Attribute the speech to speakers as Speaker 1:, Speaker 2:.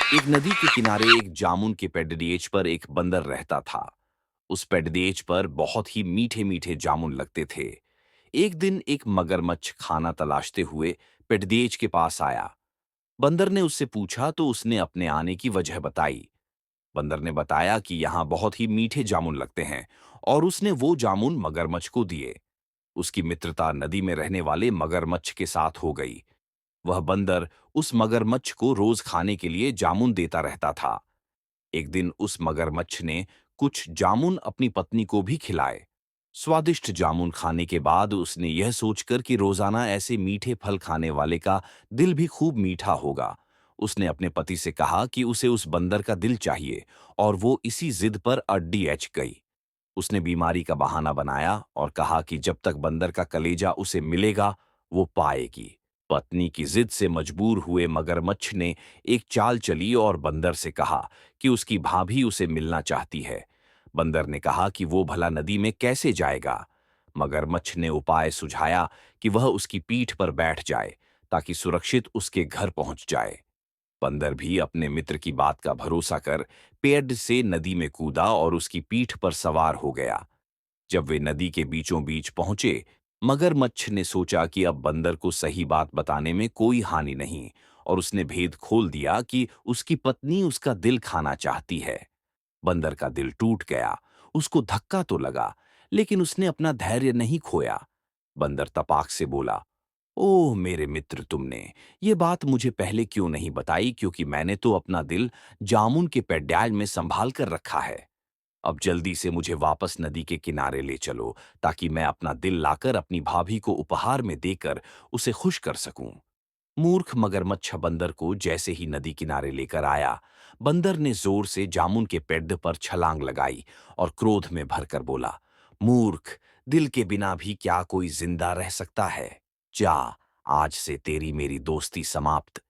Speaker 1: एक नदी के किनारे एक जामुन के पेड़देच पर एक बंदर रहता था। उस पेड़देच पर बहुत ही मीठे मीठे जामुन लगते थे। एक दिन एक मगरमच्छ खाना तलाशते हुए पेड़देच के पास आया। बंदर ने उससे पूछा तो उसने अपने आने की वजह बताई। बंदर ने बताया कि यहाँ बहुत ही मीठे जामुन लगते हैं और उसने वो जामुन मगरमच्छ को दिए। उसकी मित्रता नदी में रहने वाले मगरमच्छ के साथ हो गई। वह बंदर उस मगरमच्छ को रोज खाने के लिए जामुन देता रहता था। एक दिन उस मगरमच्छ ने कुछ जामुन अपनी पत्नी को भी खिलाए। स्वादिष्ट जामुन खाने के बाद उसने यह सोचकर कि रोजाना ऐसे मीठे फल खाने वाले का दिल भी खूब मीठा होगा, उसने अपने पति से कहा कि उसे उस बंदर का दिल चाहिए और वो इसी जिद पर अड्डी एच गई। उसने बीमारी का बहाना बनाया और कहा कि जब तक बंदर का कलेजा उसे मिलेगा, वो पाएगी। पत्नी की जिद से मजबूर हुए मगरमच्छ ने एक चाल चली और बंदर से कहा कि उसकी भाभी उसे मिलना चाहती है। बंदर ने कहा कि वो भला नदी में कैसे जाएगा। मगरमच्छ ने उपाय सुझाया कि वह उसकी पीठ पर बैठ जाए ताकि सुरक्षित उसके घर पहुंच जाए। बंदर भी अपने मित्र की बात का भरोसा कर पेड़ से नदी में कूदा और उसकी पीठ पर सवार हो गया। जब वे नदी के बीचों बीच पहुंचे, मगरमच्छ ने सोचा कि अब बंदर को सही बात बताने में कोई हानि नहीं और उसने भेद खोल दिया कि उसकी पत्नी उसका दिल खाना चाहती है। बंदर का दिल टूट गया। उसको धक्का तो लगा, लेकिन उसने अपना धैर्य नहीं खोया। बंदर तपाक से बोला, ओह मेरे मित्र, तुमने ये बात मुझे पहले क्यों नहीं बताई, क्योंकि मैंने तो अपना दिल जामुन के पेड्याल में संभाल कर रखा है। अब जल्दी से मुझे वापस नदी के किनारे ले चलो ताकि मैं अपना दिल लाकर अपनी भाभी को उपहार में देकर उसे खुश कर सकूं। मूर्ख मगरमच्छ बंदर को जैसे ही नदी किनारे लेकर आया, बंदर ने जोर से जामुन के पेड़ पर छलांग लगाई और क्रोध में भरकर बोला, मूर्ख, दिल के बिना भी क्या कोई जिंदा रह सकता है? जा, आज से तेरी मेरी दोस्ती समाप्त।